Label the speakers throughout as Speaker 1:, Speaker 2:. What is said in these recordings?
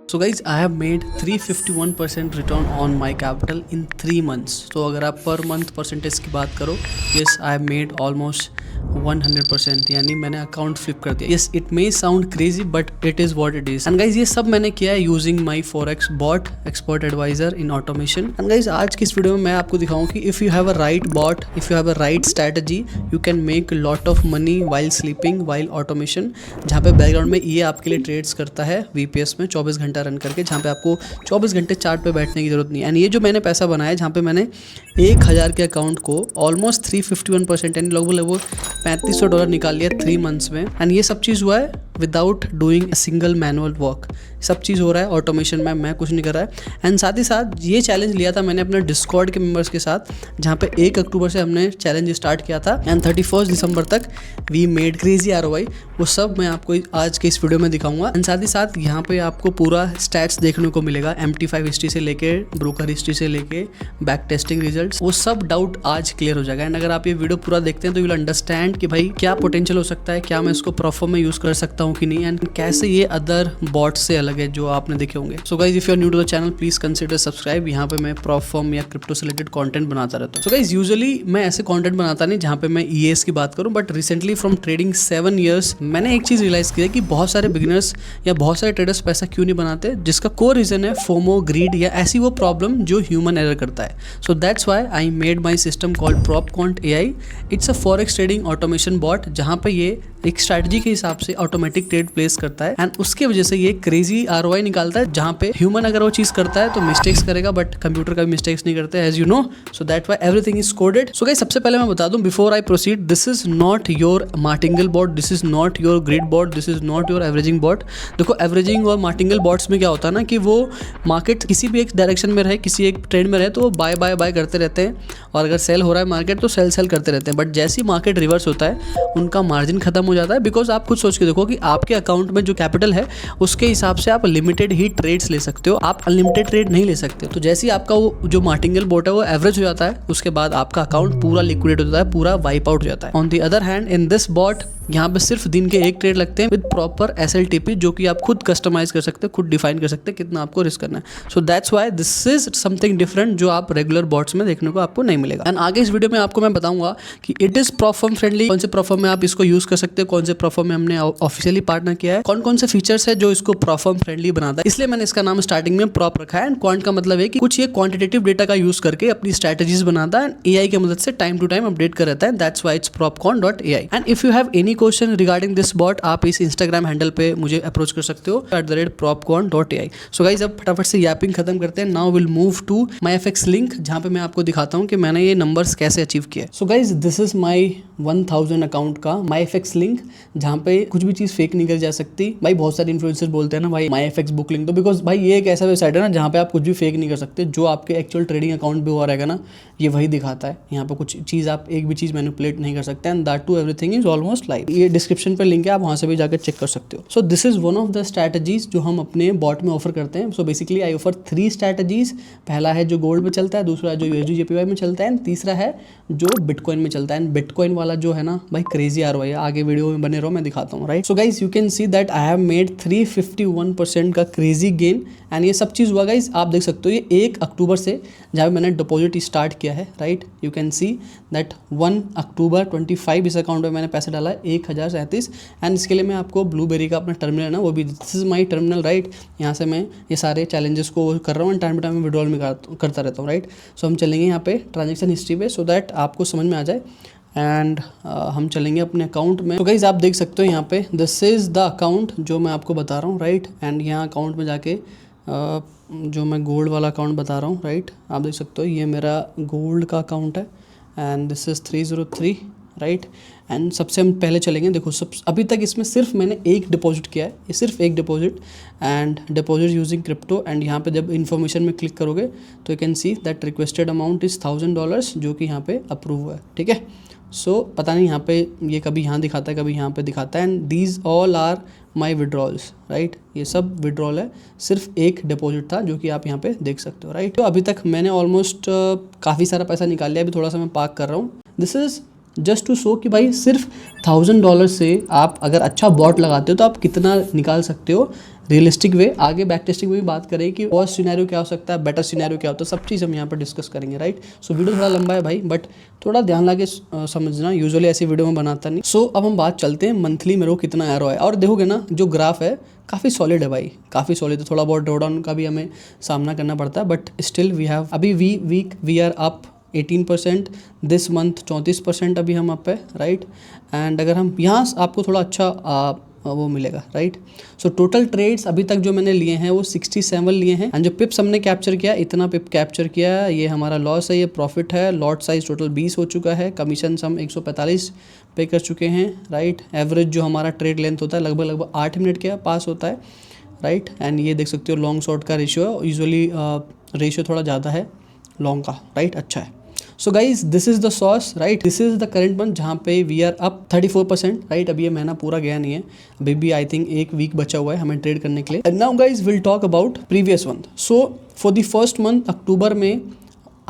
Speaker 1: So guys I have made 351% return on my capital in 3 months। तो अगर आप per month percentage की बात करो, yes I have made almost 100%, यानी मैंने अकाउंट फ्लिप कर दिया। Yes it may sound crazy but it is what it is. And guys ये सब मैंने किया है using my forex bot expert advisor in automation. And guys आज की इस वीडियो में मैं आपको दिखाऊँ कि if you have a right bot, if you have a right strategy, you can make lot of money while sleeping while automation, जहाँ पे बैकग्राउंड में ये आपके लिए ट्रेड्स करता है VPS में 24 घंटा रन करके, जहाँ पे आपको 24 घंटे चार्ट पे बैठने की जरूरत नहीं है। एंड ये जो मैंने पैसा बनाया है, जहाँ पे मैंने 1000 के अकाउंट को ऑलमोस्ट 351% यानी लगभग $3500 निकाल लिया 3 months में। एंड ये सब चीज़ हुआ है without doing a single manual work. सब चीज़ हो रहा है ऑटोमेशन में, मैं कुछ नहीं कर रहा है। एंड साथ ही साथ ये चैलेंज लिया था मैंने अपने डिस्कॉर्ड के मेंबर्स के साथ, जहाँ पे 1 अक्टूबर से हमने चैलेंज स्टार्ट किया था एंड 31 दिसंबर तक वी मेड क्रेजी ROI। वो सब मैं आपको आज के इस वीडियो में दिखाऊंगा। एंड साथ ही साथ यहाँ पे आपको पूरा स्टैट्स देखने को मिलेगा, MT5 हिस्ट्री से लेके ब्रोकर हिस्ट्री से लेके बैक टेस्टिंग रिजल्ट्स, वो सब डाउट आज क्लियर हो जाएगा। एंड अगर आप ये वीडियो पूरा देखते हैं तो यू विल अंडरस्टैंड कि भाई क्या पोटेंशियल हो सकता है, क्या मैं इसको प्रोफॉर्म में यूज़ कर सकता हूँ कि नहीं, एंड कैसे ये अदर बॉट से अलग है जो आपने देखे होंगे। So guys if you are new to the channel please consider subscribe. यहाँ पे मैं प्रोफॉर्म या क्रिप्टो से रिलेटेड कंटेंट बनाता रहता हूँ। सो गाइज यूजुअली मैं ऐसे कंटेंट बनाता नहीं जहाँ पे मैं EAS की बात करूँ, but recently from trading 7 years मैंने एक चीज़ रियलाइज किया कि बहुत सारे बिगिनर्स या बहुत सारे ट्रेडर्स पैसा क्यों नहीं बनाते, जिसका कोर रीजन है फोमो, ग्रीड या ऐसी वो प्रॉब्लम जो ह्यूमन एरर करता है। So that's why I made my system called PropQuant AI। It's a forex trading automation bot, जहाँ पे ये एक स्ट्रैटेजी के हिसाब से ऑटोमेटिक ट्रेड प्लेस करता है एंड उसके वजह से ये क्रेजी ROI निकालता है, जहाँ पे ह्यूमन अगर वो चीज़ करता है तो मिस्टेक्स करेगा, बट कंप्यूटर का भी मिस्टेक्स नहीं करते as you know. So that why everything is coded. So guys सबसे पहले मैं बता दूं before I proceed, this is not your martingale bot, this is not your grid bot, this is not your averaging bot. देखो averaging और martingale bots में क्या होता है ना कि वो मार्केट किसी भी एक डायरेक्शन में रहे, किसी एक ट्रेंड में रहे तो वो बाय बाय बाय करते रहते हैं, और अगर सेल हो रहा है मार्केट तो सेल सेल करते रहते हैं। बट जैसे ही मार्केट रिवर्स होता है उनका मार्जिन खत्म हो जाता है, बिकॉज आप खुद सोच के देखो कि आपके अकाउंट में जो कैपिटल है उसके हिसाब से आप लिमिटेड ही ट्रेड्स ले सकते हो, आप अनलिमिटेड ट्रेड नहीं ले सकते। तो जैसे ही आपका वो जो मार्टिंगल बॉट है वो एवरेज हो जाता है, उसके बाद आपका अकाउंट पूरा लिक्विडेट हो जाता है, पूरा वाइप आउट हो जाता है। On the other hand in this bot यहाँ पे सिर्फ दिन के 1 ट्रेड लगते हैं विद प्रॉपर SLTP, जो कि आप खुद कस्टमाइज कर सकते हैं, खुद डिफाइन कर सकते हैं कितना आपको रिस्क करना है। So that's why this is something different जो आप रेगुलर बॉट्स में देखने को आपको नहीं मिलेगा। एंड आगे इस वीडियो में आपको मैं बताऊंगा कि इट इज प्रोफॉर्म फ्रेंडली, कौन से प्रोफॉर्म में आप इसको यूज कर सकते हैं, कौन से प्रोफॉर्म में हमने ऑफिशियली पार्टनर किया है, कौन कौन से फीचर्स है जो इसको प्रोफॉर्म फ्रेंडली बनाता है। इसलिए मैंने इसका नाम स्टार्टिंग में प्रॉप रखा है। एंड क्वांट का मतलब है कि कुछ ये क्वांटिटेटिव डेटा का यूज करके अपनी स्ट्रेटजीज बनाता है एंड AI की मदद से टाइम टू टाइम अपडेट कर रहता है। That's why it's PropQuant.ai। And if you have any question regarding this bot, आप इस इंस्टाग्राम हैंडल पे मुझे अप्रोच कर सकते हो @PropQuant.ai। सो गाइस अब फटाफट से यापिंग खत्म करते हैं। Now will move to MyFX link, जहाँ पे मैं आपको दिखाता हूँ कि मैंने ये नंबर्स कैसे अचीव किया। So guys this is my 1000 account का MyFX लिंक, जहाँ पे कुछ भी चीज़ फेक नहीं करी जा सकती। भाई बहुत सारे इन्फ्लुएंसर्स बोलते हैं ना भाई MyFX बुक लिंक, तो बिकॉज भाई ये एक ऐसा वेबसाइट है ना जहाँ पे आप कुछ भी फेक नहीं कर सकते, जो आपके एक्चुअल ट्रेडिंग अकाउंट पे हुआ रहेगा ना ये वही दिखाता है। यहाँ पे कुछ चीज़ आप एक भी चीज़ मैनिपुलेट नहीं कर सकते and that too everything is almost live. ये डिस्क्रिप्शन पे लिंक है, आप वहाँ से भी जाकर चेक कर सकते हो। So this is one of the strategies जो हम अपने बॉट में ऑफर करते हैं। So basically I offer 3 strategies. पहला है जो गोल्ड में चलता है, दूसरा है जो USD JPY में चलता है, एंड तीसरा है जो बिटकॉइन में चलता है। एंड बिटकॉइन वाला जो है ना भाई क्रेजी ROI है, आगे वीडियो में बने रहो, मैं दिखाता हूँ right. So guys you can see that I have made 351% का क्रेजी गेन। एंड ये सब चीज़ हुआ गाइज, आप देख सकते हो ये 1 अक्टूबर से जहाँ मैंने डिपॉजिट स्टार्ट किया है right. You can see that 1 अक्टूबर 25 इस अकाउंट में मैंने पैसे डाला है 1037। एंड इसके लिए मैं आपको ब्लूबेरी का अपना टर्मिनल है ना वो भी, this is my terminal right. यहाँ से मैं ये सारे चैलेंजेस को कर रहा हूँ and time to time withdrawal में करता रहता हूँ राइट। सो हम चलेंगे यहाँ पे ट्रांजेक्शन हिस्ट्री पे, सो दैट आपको समझ में आ जाए। एंड हम चलेंगे अपने अकाउंट में। तो गाइज आप देख सकते हो यहाँ पे दिस इज़ द अकाउंट जो मैं आपको बता रहा हूँ राइट। एंड यहाँ अकाउंट में जाके जो मैं गोल्ड वाला अकाउंट बता रहा हूँ राइट, आप देख सकते हो ये मेरा गोल्ड का अकाउंट है and this is 303 right. And सबसे हम पहले चलेंगे, देखो अभी तक इसमें सिर्फ मैंने एक डिपॉजिट किया है, ये सिर्फ एक deposit and deposit using crypto. And यहाँ पे जब इन्फॉर्मेशन में क्लिक करोगे तो you can see that requested amount is $1000, जो कि यहाँ पे अप्रूव हुआ है ठीक है। सो पता नहीं यहाँ पे ये कभी यहाँ दिखाता है कभी यहाँ पे दिखाता है। And these all are my withdrawals right, ये सब विड्रॉल है, सिर्फ एक डिपॉजिट था जो कि आप यहाँ पे देख सकते हो राइट। तो अभी तक मैंने ऑलमोस्ट काफ़ी सारा पैसा निकाल लिया, अभी थोड़ा सा मैं पार्क कर रहा हूँ। This is just to show कि भाई सिर्फ $1000 से आप अगर अच्छा बॉट लगाते हो तो आप कितना निकाल सकते हो रियलिस्टिक वे। आगे बैक टेस्टिंग में भी बात करें कि वर्स्ट सिनेरियो क्या हो सकता है, बेटर सिनेरियो क्या होता है, सब चीज़ हम यहाँ पर डिस्कस करेंगे, राइट। सो वीडियो थोड़ा लंबा है भाई, बट थोड़ा ध्यान लगा के समझना, यूजुअली ऐसी वीडियो में बनाता नहीं। सो अब हम बात चलते हैं मंथली मेरे को कितना एरो है, और देखोगे ना जो ग्राफ है काफ़ी सॉलिड है भाई, काफ़ी सॉलिड है। थोड़ा बहुत ड्रॉडाउन का भी हमें सामना करना पड़ता है, बट स्टिल वी हैव अभी we are up 18%, this month 34% अभी हम अप है, राइट। एंड अगर हम यहाँ आपको थोड़ा अच्छा वो मिलेगा, राइट। सो टोटल ट्रेड्स अभी तक जो मैंने लिए हैं वो 67 लिए हैं, एंड जो पिप्स हमने कैप्चर किया, इतना पिप कैप्चर किया, ये हमारा लॉस है, ये प्रॉफिट है। लॉट साइज टोटल 20 हो चुका है, कमीशन हम 145 पे कर चुके हैं, राइट। एवरेज जो हमारा ट्रेड लेंथ होता है लगभग 8 मिनट के पास होता है, राइट। एंड ये देख सकते हो लॉन्ग शॉर्ट का रेशियो है, यूजुअली रेशियो थोड़ा ज़्यादा है लॉन्ग का, राइट, अच्छा है। So guys this is the sauce, right. This is the current month जहाँ पे वी आर अप 34%, राइट। अभी ये महीना पूरा गया नहीं है, अभी भी आई थिंक एक वीक बचा हुआ है हमें ट्रेड करने के लिए। And now guys will talk about previous month. So for the first month October में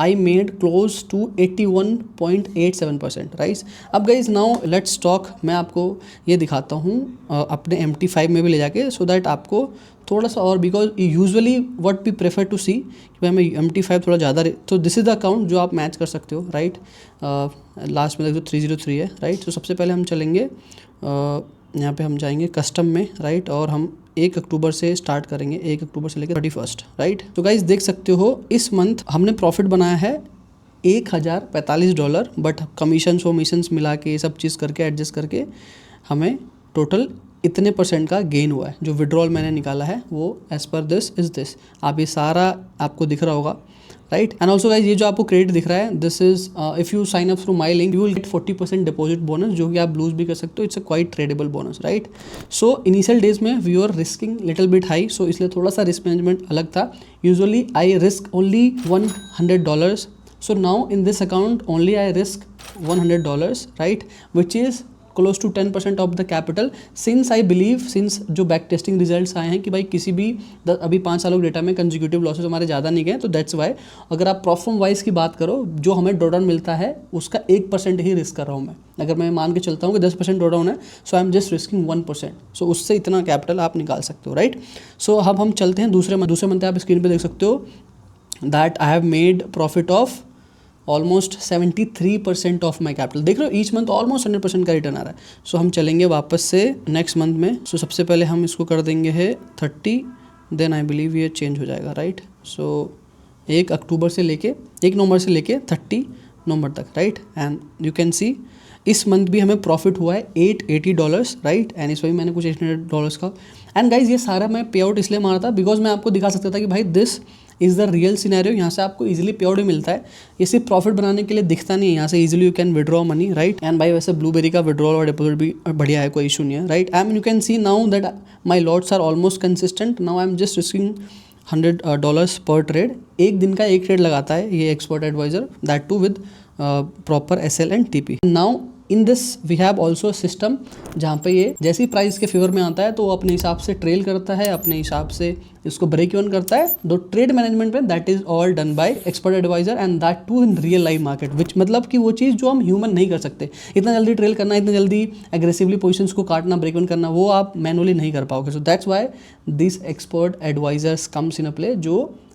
Speaker 1: I made close to 81.87%, right. अब गाइज नाउ लेट्स टॉक, मैं आपको ये दिखाता हूँ अपने MT5 में भी ले जाके, सो दैट आपको थोड़ा सा और, because usually what we prefer to see कि हमें MT5 थोड़ा ज़्यादा, तो दिस इज़ द अकाउंट जो आप मैच कर सकते हो, राइट। लास्ट में देखो 303 है, राइट। तो सबसे पहले हम चलेंगे यहाँ पे हम जाएंगे कस्टम में, राइट, और हम 1 अक्टूबर से स्टार्ट करेंगे, 1 अक्टूबर से लेकर 31, राइट। तो गाइज देख सकते हो इस मंथ हमने प्रॉफिट बनाया है $1045, बट कमीशंस वमीशंस मिला के सब चीज़ करके एडजस्ट करके हमें टोटल इतने % का गेन हुआ है। जो विड्रॉल मैंने निकाला है वो as per this is this, आप ये सारा आपको दिख रहा होगा, राइट। एंड ऑल्सो गाइज ये जो आपको क्रेडिट दिख रहा है, this is if you sign up through my link you will get 40% deposit bonus, जो कि आप लूज भी कर सकते हो। It's a quite tradable bonus, right. So initial days में we are risking little bit high, so इसलिए थोड़ा सा रिस्क मैनेजमेंट अलग था। Usually I risk only $100, so now in this account only I risk $100, right, which is close to 10% of the capital. Since I believe, since जो back testing results आए हैं कि भाई किसी भी अभी 5 सालों के डेटा में कंजिक्यूटिव लॉसेस हमारे ज़्यादा नहीं गए, तो दैट्स वाई अगर आप प्रॉफिट वाइज की बात करो, जो हमें ड्रॉडाउन मिलता है उसका 1% ही रिस्क कर रहा हूँ मैं। अगर मैं मान के चलता हूँ कि 10% ड्रॉडाउन है, सो आई एम जस्ट रिस्किंग 1%, सो उससे इतना कैपिटल आप निकाल सकते हो, राइट। सो अब हम चलते हैं दूसरे मंथ आप स्क्रीन पर देख सकते हो that I have made profit of almost 73% of my capital. देख रहे हो ईच मंथ ऑलमोस्ट 100% का रिटर्न आ रहा है। सो हम चलेंगे वापस से नेक्स्ट मंथ में। सो सबसे पहले हम इसको कर देंगे है 30, देन आई बिलीव ये चेंज हो जाएगा, राइट। सो 1 अक्टूबर से लेके 1 नवंबर से लेके 30 नवंबर तक, राइट। एंड यू कैन सी इस मंथ भी हमें प्रॉफिट हुआ है $880, राइट। एंड इस वही मैंने कुछ $800 का। एंड गाइज ये सारा मैं पे आउट इसलिए मारा था बिकॉज मैं आपको दिखा सकता था कि भाई this is the real scenario, यहाँ से आपको इजीली पे आउट भी मिलता है। ये सिर्फ प्रॉफिट बनाने के लिए दिखता नहीं है, यहाँ से easily you can withdraw money, right. And भाई वैसे ब्लूबेरी का विड्रॉल और डिपॉजिट भी बढ़िया है, कोई इशू नहीं है, right. And you can see now that my lots are almost consistent. Now I am just risking $100 per trade. एक दिन का एक ट्रेड लगाता है ये expert advisor, that too with proper SL and TP। Now in this we have also system जहाँ पे ये जैसी प्राइस के फेवर में आता है तो वो अपने हिसाब से ट्रेल करता है, अपने हिसाब से इसको ब्रेक इवन करता है। दो ट्रेड मैनेजमेंट में that is all done by expert advisor and that too in real life market, which मतलब कि वो चीज़ जो हम ह्यूमन नहीं कर सकते। इतना जल्दी ट्रेल करना, इतना जल्दी एग्रेसिवली पोजिशंस को काटना, ब्रेक इवन करना, वो आप मैनुअली नहीं कर पाओगे। So that's why this expert advisors comes in a play,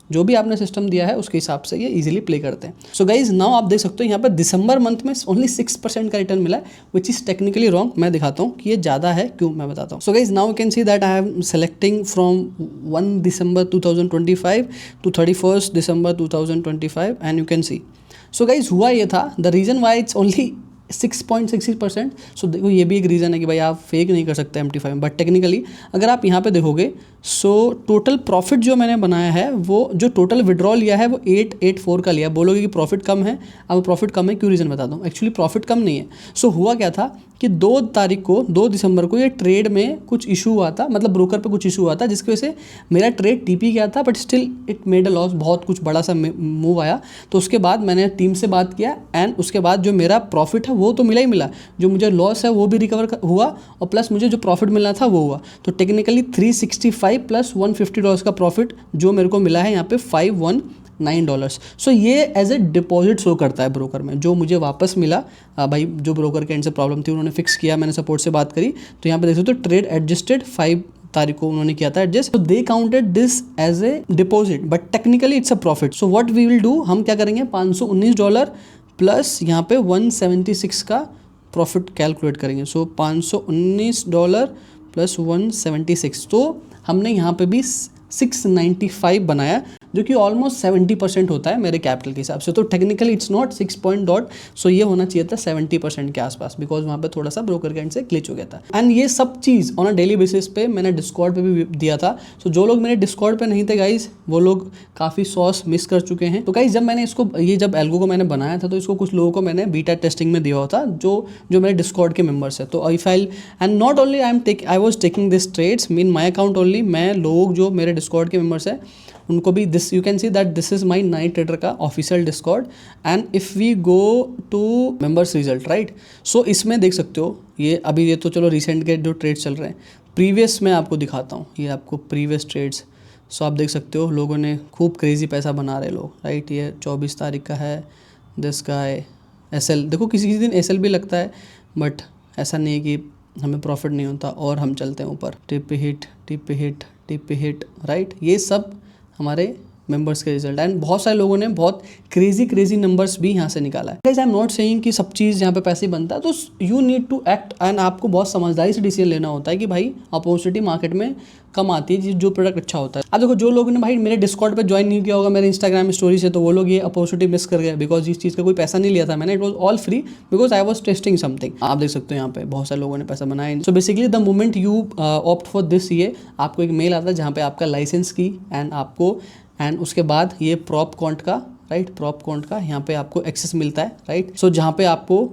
Speaker 1: जो भी आपने सिस्टम दिया है उसके हिसाब से ये इजीली प्ले करते हैं। सो गाइज नाउ आप देख सकते हो यहाँ पर दिसंबर मंथ में ओनली 6% का रिटर्न मिला है, विच इज टेक्निकली रॉन्ग। मैं दिखाता हूँ कि ये ज़्यादा है क्यों, मैं बताता हूँ। So guys now you can see that I am selecting from 1 December 2025 to 31 December 2025 and you can see. So guys हुआ ये था, the reason why it's only 6.66%। सो देखो ये भी एक रीज़न है कि भाई आप फेक नहीं कर सकते MT5 में, बट टेक्निकली अगर आप यहाँ पे देखोगे सो टोटल प्रॉफिट जो मैंने बनाया है, वो जो टोटल विड्रॉल लिया है वो 884 का लिया। बोलोगे कि प्रॉफिट कम है, अब प्रॉफिट कम है क्यों, रीज़न बता दूँ। एक्चुअली प्रॉफिट कम नहीं है। सो हुआ क्या था कि 2 दिसंबर को ये ट्रेड में कुछ इशू हुआ था, मतलब ब्रोकर पे कुछ इशू हुआ था जिसकी वजह से मेरा ट्रेड TP गया था, but still it made a loss. बहुत कुछ बड़ा सा मूव आया, तो उसके बाद मैंने टीम से बात किया एंड उसके बाद जो मेरा प्रॉफिट है वो तो मिला ही मिला, जो मुझे लॉस है वो भी रिकवर हुआ और प्लस मुझे जो प्रॉफिट मिलना था वो हुआ। तो टेक्निकली 365 प्लस $150 का प्रॉफिट जो मेरे को मिला है यहाँ पे $9। सो ये एज ए डिपॉजिट शो करता है ब्रोकर में, जो मुझे वापस मिला। भाई जो ब्रोकर के एंड से प्रॉब्लम थी उन्होंने फिक्स किया, मैंने सपोर्ट से बात करी, तो यहाँ पे देख सकते हो ट्रेड एडजस्टेड 5 तारीख को उन्होंने किया था एडजस्ट, तो they counted this as a deposit but technically it's a profit. So what we will do, हम क्या करेंगे, $519 प्लस यहाँ पे 176 का प्रॉफिट कैलकुलेट करेंगे। सो $519 प्लस 176, तो हमने यहाँ पे भी 695 बनाया, जो कि ऑलमोस्ट 70% होता है मेरे कैपिटल के हिसाब से। तो technically it's not 6 point dot, so ये होना चाहिए था 70% के आसपास, बिकॉज वहाँ पे थोड़ा सा ब्रोकर के एंड से ग्लिच हो गया था। एंड ये सब चीज़ ऑन अ डेली बेसिस पे मैंने डिस्कॉर्ड पे भी दिया था। सो जो लोग मेरे डिस्कॉर्ड पे नहीं थे गाइज, वो लोग काफ़ी सॉस मिस कर चुके हैं। तो गाइज जब मैंने इसको जब एल्गो को मैंने बनाया था, तो इसको कुछ लोगों को मैंने बीटा टेस्टिंग में दिया हुआ था, जो मेरे डिस्कॉर्ड के मेंबर्स है। तो I file and not only I was taking this trades mean my account only, मैं लोग जो मेरे डिस्कॉर्ड के मेंबर्स है उनको भी this, you can see that this is my night trader का official Discord. And if we go to members result, right, so इसमें देख सकते हो ये अभी, ये तो चलो रिसेंट के जो ट्रेड्स चल रहे हैं, प्रीवियस मैं आपको दिखाता हूँ, ये आपको प्रीवियस ट्रेड्स। सो आप देख सकते हो लोगों ने खूब क्रेजी पैसा बना रहे लोग, राइट। ये 24 तारीख का है, दिस गाय SL, देखो किसी किसी दिन SL भी लगता है, बट ऐसा नहीं है कि हमें प्रॉफिट नहीं होता और हम चलते हैं ऊपर, टिप पे हिट, टिप पे हिट, टिप पे हिट, राइट। ये सब हमारे मेंबर्स के रिजल्ट। एंड बहुत सारे लोगों ने बहुत क्रेजी नंबर्स भी यहाँ से निकाला है। Guys I am not saying कि सब चीज़ यहाँ पे पैसे बनता है, तो you need to act, and आपको बहुत समझदारी से डिसीजन लेना होता है कि भाई अपॉर्चुनिटी मार्केट में कम आती है जो प्रोडक्ट अच्छा होता है। अब देखो जो लोगों ने भाई मेरे डिस्कॉर्ड पे ज्वाइन नहीं किया होगा मेरे इंस्टाग्राम स्टोरी से, तो वो लोग ये अपॉर्चुनिटी मिस कर गए, बिकॉज इस चीज़ का कोई पैसा नहीं लिया था मैंने, it was all free because I was testing something. आप देख सकते हो यहाँ पे बहुत सारे लोगों ने पैसा बनाया। So basically the moment you opt for this, ये आपको एक मेल आता है जहाँ पे आपका लाइसेंस की एंड उसके बाद ये प्रॉप कॉन्ट का, राइट, प्रॉप कॉन्ट का यहाँ पे आपको एक्सेस मिलता है, राइट। सो जहाँ पे आपको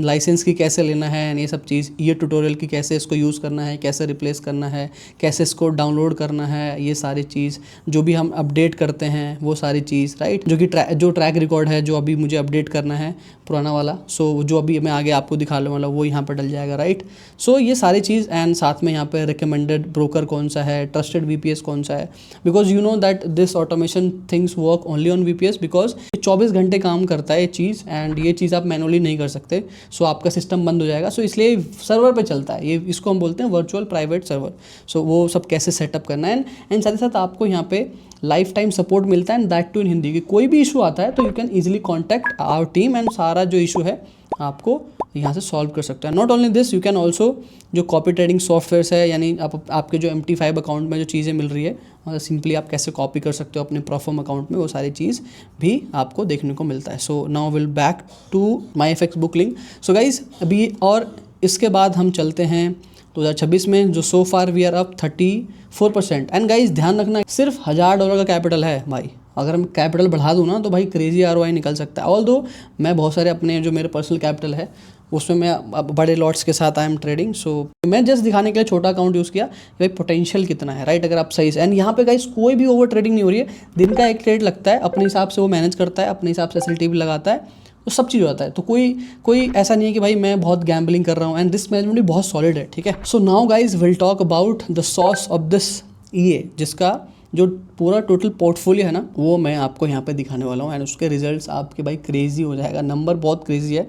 Speaker 1: लाइसेंस की कैसे लेना है एंड ये सब चीज़, ये ट्यूटोरियल की कैसे इसको यूज़ करना है, कैसे रिप्लेस करना है, कैसे इसको डाउनलोड करना है, ये सारी चीज़ जो भी हम अपडेट करते हैं वो सारी चीज़, राइट। जो ट्रैक रिकॉर्ड है जो अभी मुझे अपडेट करना है पुराना वाला, सो जो अभी मैं आगे आपको दिखाने वाला वो यहाँ पर डल जाएगा, राइट। सो ये सारी चीज़ एंड साथ में यहाँ पे रिकमेंडेड ब्रोकर कौन सा है, ट्रस्टेड VPS कौन सा है, because you know that this automation things work only on VPS, because 24 घंटे काम करता है ये चीज़, एंड ये चीज़ आप मैनुअली नहीं कर सकते। सो आपका सिस्टम बंद हो जाएगा। सो इसलिए सर्वर पे चलता है ये, इसको हम बोलते हैं वर्चुअल प्राइवेट सर्वर। सो वो सब कैसे सेटअप करना है, एंड साथ ही साथ आपको यहाँ पे लाइफ टाइम सपोर्ट मिलता है, and that too in Hindi. कि कोई भी इशू आता है तो you can easily contact our team, and सारा जो इशू है आपको यहाँ से सॉल्व कर सकते हैं। Not only this, you can also जो कॉपी ट्रेडिंग सॉफ्टवेयर्स है, यानी आपके जो MT5 अकाउंट में जो चीज़ें मिल रही है, मतलब सिंपली आप कैसे कॉपी कर सकते हो अपने प्रोफॉर्म अकाउंट में, वो सारी चीज़ भी आपको देखने को मिलता है। So now will back to my FX book link. So guys अभी और इसके बाद हम चलते हैं 2026 में, जो so far we are up 34%। And guys ध्यान रखना, सिर्फ $1000 का कैपिटल है भाई। अगर मैं कैपिटल बढ़ा दूँ ना तो भाई क्रेजी ROI निकल सकता है। ऑल दो मैं बहुत सारे अपने जो मेरे पर्सनल कैपिटल है उसमें मैं बड़े लॉट्स के साथ आई एम ट्रेडिंग। सो मैं जस्ट दिखाने के लिए छोटा अकाउंट यूज़ किया कि भाई पोटेंशियल कितना है, राइट। अगर आप सही से, एंड यहाँ पे गाइस कोई भी ओवर ट्रेडिंग नहीं हो रही है, दिन का एक ट्रेड लगता है, अपने हिसाब से वो मैनेज करता है, अपने हिसाब से SLT भी लगाता है, तो सब चीज़ होता है। तो कोई ऐसा नहीं है कि भाई मैं बहुत गैम्बलिंग कर रहा हूँ, एंड दिस मैनेजमेंट भी बहुत सॉलिड है, ठीक है। So now guys will talk about the sauce of this EA, जिसका जो पूरा टोटल पोर्टफोलियो है ना, वो मैं आपको यहाँ पे दिखाने वाला हूँ, एंड उसके रिजल्ट्स आपके भाई क्रेजी हो जाएगा, नंबर बहुत क्रेजी है।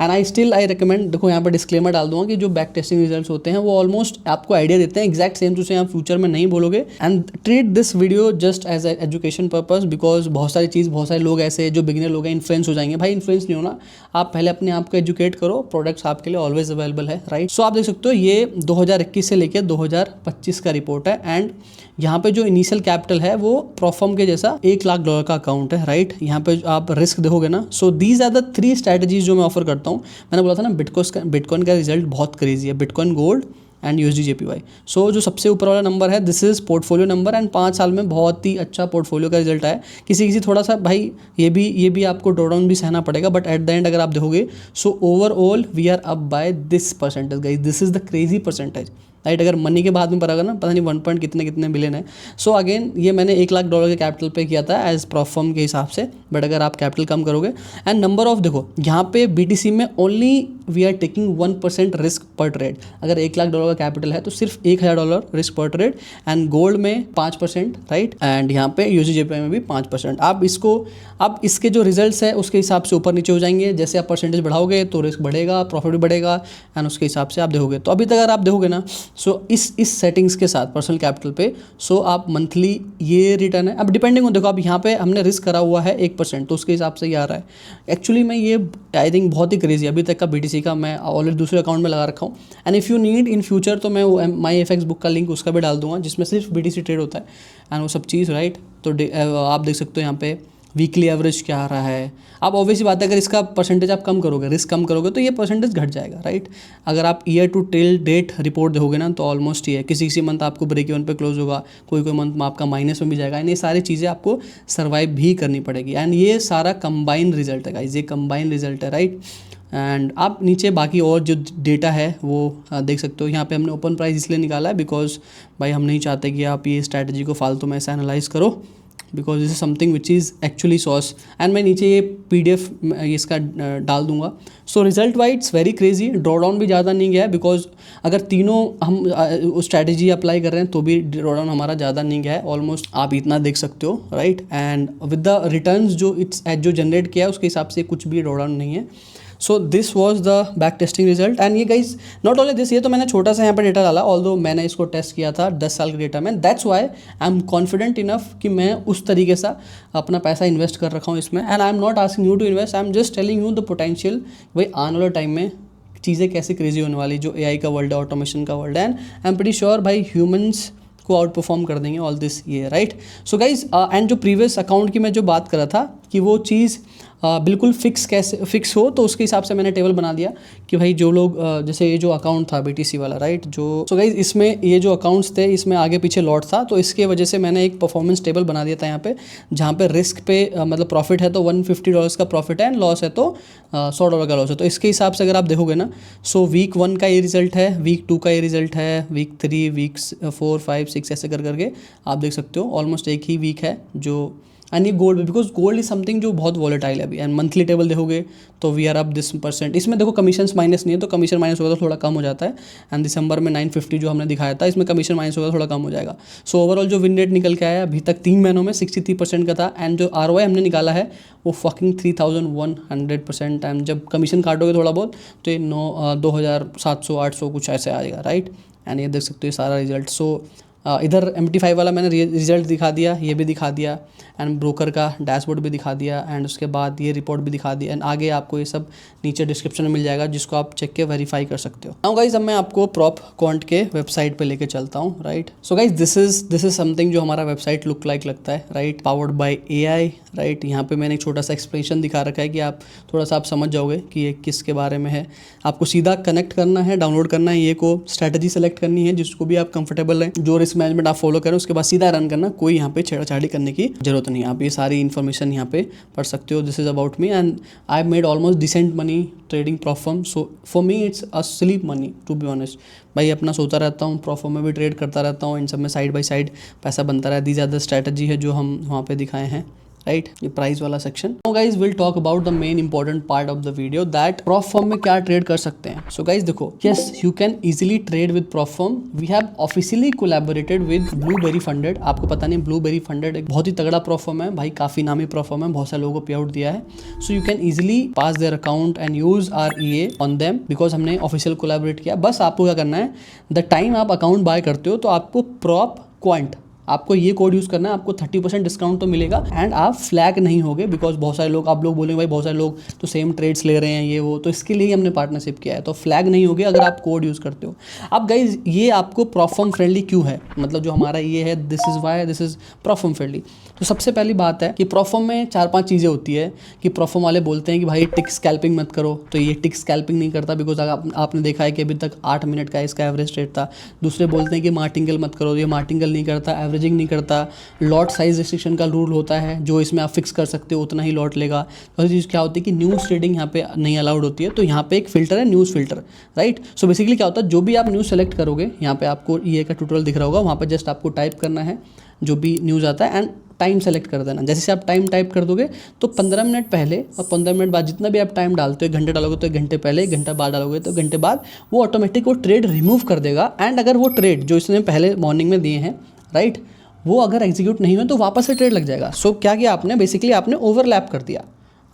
Speaker 1: एंड आई रिकमेंड, देखो यहाँ पे डिस्क्लेमर डाल दूंगा कि जो बैक टेस्टिंग रिजल्ट्स होते हैं वो ऑलमोस्ट आपको आइडिया देते हैं, एग्जैक्ट सेम टू सेम आप फ्यूचर में नहीं बोलोगे। And treat this video just as education purpose, because बहुत सारे लोग ऐसे जो बिगिनर लोग हैं इन्फ्लुएंस हो जाएंगे। भाई इन्फ्लुएंस नहीं होना, आप पहले अपने आप को एजुकेट करो, प्रोडक्ट्स आपके लिए ऑलवेज अवेलेबल है, राइट। सो आप देख सकते हो ये 2021 से लेकर 2025 का रिपोर्ट है, एंड यहाँ पे जो इनिशियल कैपिटल है वो प्रोफॉर्म के जैसा $1,00,000 का अकाउंट है, राइट। यहाँ पे आप रिस्क देखोगे ना, so these are the 3 strategies जो मैं ऑफर करता हूँ। मैंने बोला था ना बिटकॉइन का रिजल्ट बहुत क्रेजी है, bitcoin, gold and USD JPY। सो जो सबसे ऊपर वाला नंबर है this is portfolio number, and 5 साल में बहुत ही अच्छा पोर्टफोलियो का रिजल्ट आया। किसी थोड़ा सा भाई ये भी आपको ड्रॉडाउन भी सहना पड़ेगा, बट एट द एंड अगर आप देखोगे so overall we are up by this percentage guys, this is the crazy percentage. Right. अगर मनी के बाद में पड़ेगा ना, पता नहीं 1 पॉइंट कितने कितने बिलियन है। सो अगेन ये मैंने $1 लाख के कैपिटल पे किया था एज प्रॉफर्म के हिसाब से, बट अगर आप कैपिटल कम करोगे एंड नंबर ऑफ, देखो यहाँ पे BTC में only we are taking 1% risk per trade. अगर $1 लाख का कैपिटल है तो सिर्फ $1000 risk per trade, and gold में 5%, राइट, एंड यहाँ पे USDJPY में भी 5%। आप इसके जो रिजल्ट्स है उसके हिसाब से ऊपर नीचे हो जाएंगे। जैसे आप परसेंटेज बढ़ाओगे तो रिस्क बढ़ेगा, प्रॉफिट भी बढ़ेगा, एंड उसके हिसाब से आप देखोगे। तो अभी तक अगर आप देखोगे ना, सो इस सेटिंग्स के साथ पर्सनल कैपिटल पे, सो आप मंथली ये रिटर्न है। अब डिपेंडिंग देखो, अब यहाँ पे हमने रिस्क करा हुआ है 1%, तो उसके हिसाब से ये आ रहा है। एक्चुअली मैं ये आई थिंक बहुत ही क्रेजी अभी तक का BTC का मैं ऑलरेडी दूसरे अकाउंट में लगा रखा हूँ। And if you need in future तो मैं माई FX बुक का लिंक उसका भी डाल दूंगा, जिसमें सिर्फ BTC ट्रेड होता है एंड वो सब चीज़, राइट। तो आप देख सकते हो यहाँ पे वीकली एवरेज क्या आ रहा है। अब ऑब्वियसली बात है, अगर इसका परसेंटेज आप कम करोगे, रिस्क कम करोगे, तो ये परसेंटेज घट जाएगा, राइट। अगर आप year to till date report देखोगे ना, तो ऑलमोस्ट ये है, किसी मंथ आपको ब्रेक इवन पे क्लोज होगा, कोई मंथ में आपका माइनस में भी जाएगा, एंड ये सारी चीज़ें आपको सर्वाइव भी करनी पड़ेगी। एंड ये सारा कंबाइन रिजल्ट है गाइस, ये कंबाइन रिजल्ट है, राइट। एंड आप नीचे बाकी और जो डेटा है वो देख सकते हो। यहाँ पे हमने ओपन प्राइस इसलिए निकाला है बिकॉज भाई हम नहीं चाहते कि आप ये स्ट्रैटेजी को फालतू में ऐसा एनालाइज करो, because this is something which is actually sauce. And मैं नीचे ये PDF इसका डाल दूंगा। So result wise it's very crazy. Drawdown भी ज़्यादा नहीं गया है, बिकॉज अगर तीनों हम स्ट्रैटेजी अप्लाई कर रहे हैं तो भी ड्रॉडाउन हमारा ज़्यादा नहीं गया है, ऑलमोस्ट आप इतना देख सकते हो, right. And with the returns जो जनरेट किया है उसके हिसाब से कुछ भी ड्रॉडाउन नहीं है। So this was the back testing result. And ये गाइज नॉट ओनली दिस, ये तो मैंने छोटा सा यहाँ पर डेटा डाला, ऑल्दो मैंने इसको टेस्ट किया था 10 साल के डेटा में। That's why I am confident enough कि मैं उस तरीके से अपना पैसा इन्वेस्ट कर रखा हूँ इसमें। And I am not asking you to invest, I am just telling you the potential, भाई आने वाले टाइम में चीज़ें कैसे क्रेजी होने वाली, जो AI का वर्ल्ड है, ऑटोमेशन का वर्ल्ड है। And I am pretty sure भाई ह्यूमंस को आउट परफॉर्म कर देंगे ऑल दिस ये, राइट। सो गाइज एंड जो प्रीवियस अकाउंट की मैं जो बात कर रहा था कि वो चीज़ बिल्कुल फिक्स हो, तो उसके हिसाब से मैंने टेबल बना दिया कि भाई जो लोग जैसे ये जो अकाउंट था BTC वाला, राइट, जो सो गाइज इसमें ये जो अकाउंट्स थे इसमें आगे पीछे लॉट था, तो इसके वजह से मैंने एक परफॉर्मेंस टेबल बना दिया था यहाँ पे, जहाँ पे रिस्क पे मतलब प्रॉफिट है तो $150 का प्रॉफिट है, एंड लॉस है तो $100 का लॉस है। तो इसके हिसाब से अगर आप देखोगे ना, सो वीक 1 का ये रिजल्ट है, वीक 2 का ये रिजल्ट है, वीक 3, वीक 4, 5, 6 ऐसे करके आप देख सकते हो। ऑलमोस्ट एक ही वीक है जो, एंड ये gold, because gold is something जो बहुत वॉलेटाइल है अभी। एंड मंथली टेबल देखोगे तो वी आर अप दिस %। इसमें देखो कमीशन माइनस नहीं है, तो कमीशन माइनस होगा तो थोड़ा कम हो जाता है। एंड दिसंबर में 950 जो हमने दिखाया था, इसमें कमीशन माइनस होगा तो थोड़ा कम हो जाएगा। सो ओवरऑल जो विन रेट निकल के आया अभी तक 3 महीनों में 63% का था, एंड जो ROI हमने निकाला है वो फकिंग 3100%। एंड जब कमीशन काटोगे थोड़ा बहुत तो ये 2700 800 कुछ ऐसे आएगा, राइट। एंड ये देख सकते हो ये सारा रिजल्ट। सो इधर MT5 वाला मैंने रिजल्ट दिखा दिया, ये भी दिखा दिया, एंड ब्रोकर का डैशबोर्ड भी दिखा दिया, एंड उसके बाद ये रिपोर्ट भी दिखा दी। एंड आगे आपको ये सब नीचे डिस्क्रिप्शन में मिल जाएगा, जिसको आप चेक के वेरीफाई कर सकते हो। नाउ गाइज अब मैं आपको प्रॉप क्वांट के वेबसाइट पे लेके चलता हूँ, right. So guys this is something जो हमारा वेबसाइट लुक लाइक लगता है, right, powered by AI, right. यहाँ पे मैंने एक छोटा सा एक्सप्लेनेशन दिखा रखा है कि आप थोड़ा सा आप समझ जाओगे कि ये किसके बारे में है। आपको सीधा कनेक्ट करना है, डाउनलोड करना है, ये को स्ट्रैटेजी सेलेक्ट करनी है जिसको भी आप कंफर्टेबल है, जो रिस्क मैनेजमेंट आप फॉलो करें, उसके बाद सीधा रन करना, कोई यहाँ पे छेड़छाड़ी करने की जरूरत नहीं है। आप ये सारी इन्फॉर्मेशन यहाँ पे पढ़ सकते हो। This is about me, and I made almost decent money trading prop firm. So for me it's a sleep money, to be honest. भाई अपना सोता रहता हूँ, प्रॉफर्म में भी ट्रेड करता रहता हूँ, इन सब में साइड बाय साइड पैसा बनता रहा है। दीज आर द स्ट्रैटेजी है जो हम वहाँ पे दिखाए हैं, राइट, ये प्राइस वाला section. Now guys will talk about the main important part of the video, that prop firm में क्या ट्रेड कर सकते हैं। सो गाइस देखो, yes you can easily trade with prop firm. We have officially collaborated with Blueberry Funded. आपको पता नहीं, blueberry funded एक बहुत ही तगड़ा प्रॉप फर्म है भाई, काफी नामी प्रॉप फर्म है, बहुत सारे लोगों को पे आउट दिया है। So you can easily pass their account and use our EA on them, because हमने ऑफिशियल कोलैबोरेट किया। बस आपको क्या करना है, द टाइम आप अकाउंट बाय करते हो तो आपको प्रॉप क्वांट, आपको ये कोड यूज़ करना है, आपको 30% डिस्काउंट तो मिलेगा, एंड आप फ्लैग नहीं होगे, बिकॉज बहुत सारे लोग, आप लोग बोलेंगे भाई बहुत सारे लोग तो सेम ट्रेड्स ले रहे हैं ये वो, तो इसके लिए हमने पार्टनरशिप किया है। तो फ्लैग नहीं होगे अगर आप कोड यूज़ करते हो। अब गाइज ये आपको प्रॉफर्म फ्रेंडली क्यों है, मतलब जो हमारा ये है, this is why this is prop firm friendly. तो सबसे पहली बात है कि प्रॉफर्म में 4-5 चीज़ें होती है कि प्रॉफर्म वाले बोलते हैं कि भाई टिक स्कैल्पिंग मत करो, तो ये टिक स्कैल्पिंग नहीं करता, बिकॉज आपने देखा है कि अभी तक 8 मिनट का इसका एवरेज रेट था। दूसरे बोलते हैं कि मार्टिंगल मत करो, ये मार्टिंगल नहीं करता, एवरेजिंग नहीं करता, लॉट साइज रिस्ट्रिक्शन का रूल होता है जो इसमें आप फिक्स कर सकते हो, उतना ही लॉट लेगा। तो चीज़ क्या होती है कि न्यूज़ ट्रेडिंग यहाँ पे नहीं अलाउड होती है। तो यहाँ पे एक फिल्टर है, news filter, right. So basically क्या होता है, जो भी आप न्यूज़ सेलेक्ट करोगे, यहाँ पे आपको ये का ट्यूटोरियल दिख रहा होगा, वहाँ पर जस्ट आपको टाइप करना है जो भी न्यूज़ आता है एंड टाइम सेलेक्ट कर देना। जैसे से आप टाइम टाइप कर दोगे तो 15 मिनट पहले और 15 मिनट बाद, जितना भी आप टाइम डालते हो, 1 घंटे डालोगे तो 1 घंटे पहले, 1 घंटा बाद डालोगे तो 1 घंटे बाद, वो ऑटोमेटिक वो ट्रेड रिमूव कर देगा। एंड अगर वो ट्रेड जो इसने पहले मॉर्निंग में दिए हैं, राइट, वो अगर एग्जीक्यूट नहीं हुए तो वापस से ट्रेड लग जाएगा। सो क्या किया आपने, बेसिकली आपने ओवरलैप कर दिया।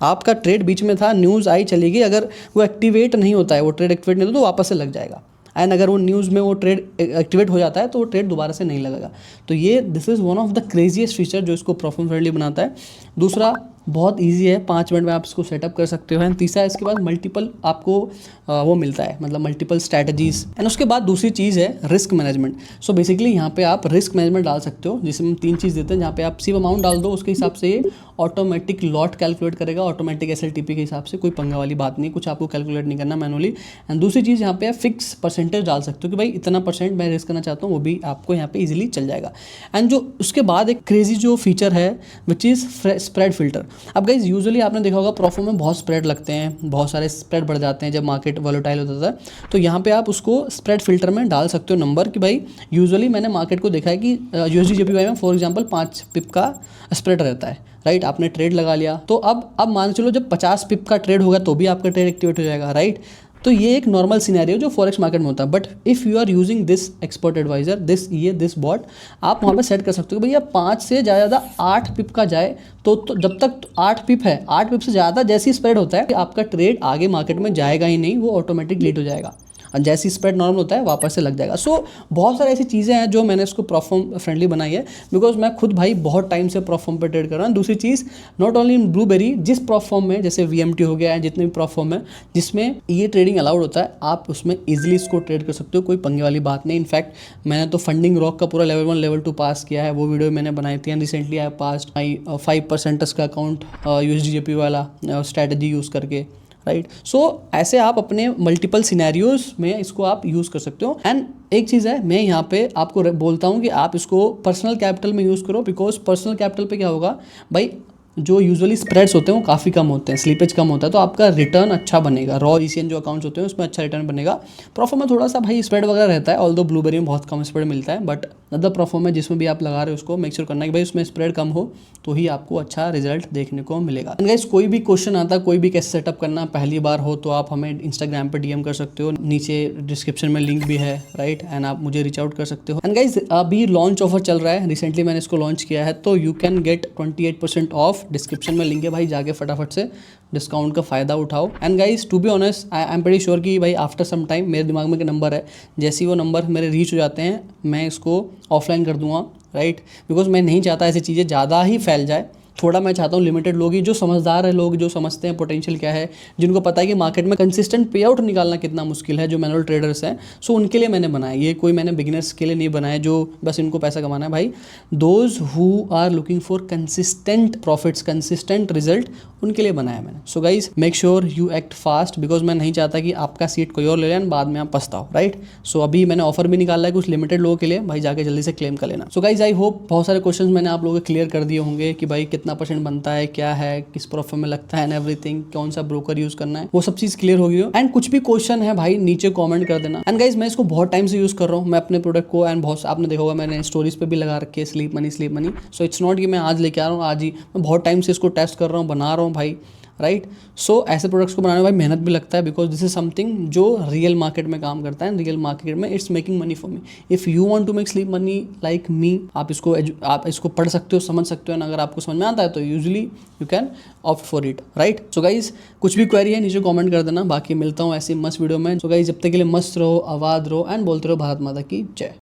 Speaker 1: आपका ट्रेड बीच में था, न्यूज़ आई चली गई, अगर वो एक्टिवेट नहीं होता है, वो ट्रेड एक्टिवेट नहीं होता तो वापस से लग जाएगा। एंड अगर वो न्यूज़ में वो ट्रेड एक्टिवेट हो जाता है तो वो ट्रेड दोबारा से नहीं लगेगा। तो ये this is one of the craziest feature जो इसको परफॉर्म फ्रेंडली बनाता है। दूसरा, बहुत इजी है, 5 मिनट में आप इसको सेटअप कर सकते हो। एंड तीसरा, इसके बाद मल्टीपल आपको वो मिलता है, मतलब मल्टीपल स्ट्रैटेजीज। एंड उसके बाद दूसरी चीज़ है रिस्क मैनेजमेंट। सो बेसिकली यहाँ पे आप रिस्क मैनेजमेंट डाल सकते हो, जिसमें हम 3 चीज़ देते हैं, जहाँ पे आप सिर्फ अमाउंट डाल दो, उसके हिसाब से ये ऑटोमेटिक लॉट कैलकुलेट करेगा, ऑटोमेटिक SLTP के हिसाब से, कोई पंगा वाली बात नहीं, कुछ आपको कैलकुलेट नहीं करना मैनुअली। एंड दूसरी चीज़ यहाँ पे आप फिक्स परसेंटेज डाल सकते हो कि भाई इतना % मैं रिस्क करना चाहता हूँ, वो भी आपको यहाँ पे इजीली चल जाएगा। एंड जो उसके बाद एक क्रेजी जो फीचर है विच इज़ स्प्रेड फिल्टर। अब गाइज यूजुअली आपने देखा होगा प्रॉफिट में बहुत स्प्रेड लगते हैं, बहुत सारे स्प्रेड बढ़ जाते हैं जब मार्केट वॉलेटाइल होता है। तो यहाँ पे आप उसको स्प्रेड फिल्टर में डाल सकते हो नंबर कि भाई यूजुअली मैंने मार्केट को देखा है कि USD JPY में फॉर एग्जांपल 5 पिप का स्प्रेड रहता है, राइट। आपने ट्रेड लगा लिया तो अब मान चलो जब 50 पिप का ट्रेड होगा तो भी आपका ट्रेड एक्टिवेट हो जाएगा, राइट। तो ये एक नॉर्मल सिनेरियो जो फॉरेक्स मार्केट में होता है। But if you are using this expert advisor, this bot, आप वहाँ पे सेट कर सकते हो भैया 5 से ज़्यादा 8 पिप का जाए तो जब तक 8 पिप है, 8 पिप से ज़्यादा जैसी स्प्रेड होता है आपका ट्रेड आगे मार्केट में जाएगा ही नहीं, वो ऑटोमेटिक लेट हो जाएगा। और जैसी स्प्रेड नॉर्मल होता है वापस से लग जाएगा। सो बहुत सारी ऐसी चीज़ें हैं जो मैंने इसको प्रोफॉर्म फ्रेंडली बनाई है, बिकॉज मैं खुद भाई बहुत टाइम से प्रोफॉर्म पे ट्रेड कर रहा हूँ। दूसरी चीज़, नॉट ओनली इन ब्लूबेरी, जिस प्रोफॉर्म में जैसे VMT हो गया है, जितने भी प्रोफॉर्म है जिसमें ये ट्रेडिंग अलाउड होता है, आप उसमें ईजिली इसको ट्रेड कर सकते हो, कोई पंगे वाली बात नहीं। इनफैक्ट मैंने तो फंडिंग रॉक का पूरा लेवल 1 लेवल 2 पास किया है, वो वीडियो मैंने बनाई थी। एंड रिसेंटली आई पास माई 5% का अकाउंट USD JPY वाला स्ट्रैटेजी यूज़ करके, राइट। सो ऐसे आप अपने मल्टीपल सिनेरियोज में इसको आप यूज़ कर सकते हो। एंड एक चीज़ है, मैं यहाँ पे आपको बोलता हूँ कि आप इसको पर्सनल कैपिटल में यूज़ करो, बिकॉज पर्सनल कैपिटल पे क्या होगा भाई, जो यूजुअली स्प्रेड्स होते हैं वो काफ़ी कम होते हैं, स्लीपेज कम होता है, तो आपका रिटर्न अच्छा बनेगा। रॉ ECN जो अकाउंट्स होते हैं उसमें अच्छा रिटर्न बनेगा। प्रॉफिट में थोड़ा सा भाई स्प्रेड वगैरह रहता है, ऑल्दो ब्लूबेरी में बहुत कम स्प्रेड मिलता है, बट अदर प्रॉफिट में जिसमें भी आप लगा रहे हो उसको मेक श्योर करना कि भाई उसमें स्प्रेड कम हो, तो ही आपको अच्छा रिजल्ट देखने को मिलेगा। गाइस, कोई भी क्वेश्चन आता है, कोई भी कैसे सेटअप करना, पहली बार हो तो आप हमें इंस्टाग्राम पर DM कर सकते हो, नीचे डिस्क्रिप्शन में लिंक भी है, राइट। एंड आप मुझे रीच आउट कर सकते हो। एंड गाइस, अभी लॉन्च ऑफर चल रहा है, रिसेंटली मैंने इसको लॉन्च किया है, तो you can get 28% off. Description में लिंक है भाई, जाके फटाफट से डिस्काउंट का फ़ायदा उठाओ। And guys, to be honest, I am pretty sure कि भाई आफ्टर सम टाइम मेरे दिमाग में एक नंबर है, जैसे ही वो नंबर मेरे रीच हो जाते हैं मैं इसको ऑफलाइन कर दूंगा, राइट। बिकॉज मैं नहीं चाहता ऐसी चीज़ें ज़्यादा ही फैल जाए। थोड़ा मैं चाहता हूँ लिमिटेड लोग ही, जो समझदार है लोग, जो समझते हैं पोटेंशियल क्या है, जिनको पता है कि मार्केट में कंसिस्टेंट पे आउट निकालना कितना मुश्किल है, जो मैनुअल ट्रेडर्स हैं, सो उनके लिए मैंने बनाया। ये कोई मैंने बिगिनर्स के लिए नहीं बनाया जो बस इनको पैसा कमाना है भाई। Those who are looking for consistent profits, consistent result, उनके लिए बनाया मैंने। So guys, make sure you act fast, because मैं नहीं चाहता कि आपका सीट कोई और ले लें बाद में आप पछताओ, राइट। सो अभी मैंने ऑफर भी निकाला है कुछ लिमिटेड लोगों के लिए, भाई जाके जल्दी से क्लेम कर लेना। सो गाइज, आई होप बहुत सारे क्वेश्चन मैंने आप लोगों को क्लियर कर दिए होंगे कि भाई कितना % बनता है, क्या है, किस प्रॉफिट में लगता है एंड एवरीथिंग, कौन सा ब्रोकर यूज करना है, वो सब चीज क्लियर होगी हो। एंड कुछ भी क्वेश्चन है भाई नीचे कमेंट कर देना। एंड गाइज, मैं इसको बहुत टाइम से यूज कर रहा हूँ मैं अपने प्रोडक्ट को, एंड बहुत आपने देखा होगा मैंने स्टोरीज पे भी लगा रखे sleep money. So it's not कि मैं आज लेके आ रहा हूँ आज ही, मैं बहुत टाइम से इसको टेस्ट कर रहा हूँ, बना रहा हूँ भाई, राइट। सो ऐसे प्रोडक्ट्स को बनाने में भाई मेहनत भी लगता है, बिकॉज दिस इज समथिंग जो रियल मार्केट में काम करता है। रियल मार्केट में it's making money for me. If you want to make sleep money like me, आप इसको पढ़ सकते हो, समझ सकते हो, ना अगर आपको समझ में आता है तो usually you can opt for it, right. So guys, कुछ भी क्वेरी है नीचे कॉमेंट कर देना, बाकी मिलता हूँ ऐसी मस्त वीडियो में। सो गाइज, जब तक के लिए मस्त रहो, आबाद रहो एंड बोलते रहो भारत माता की जय।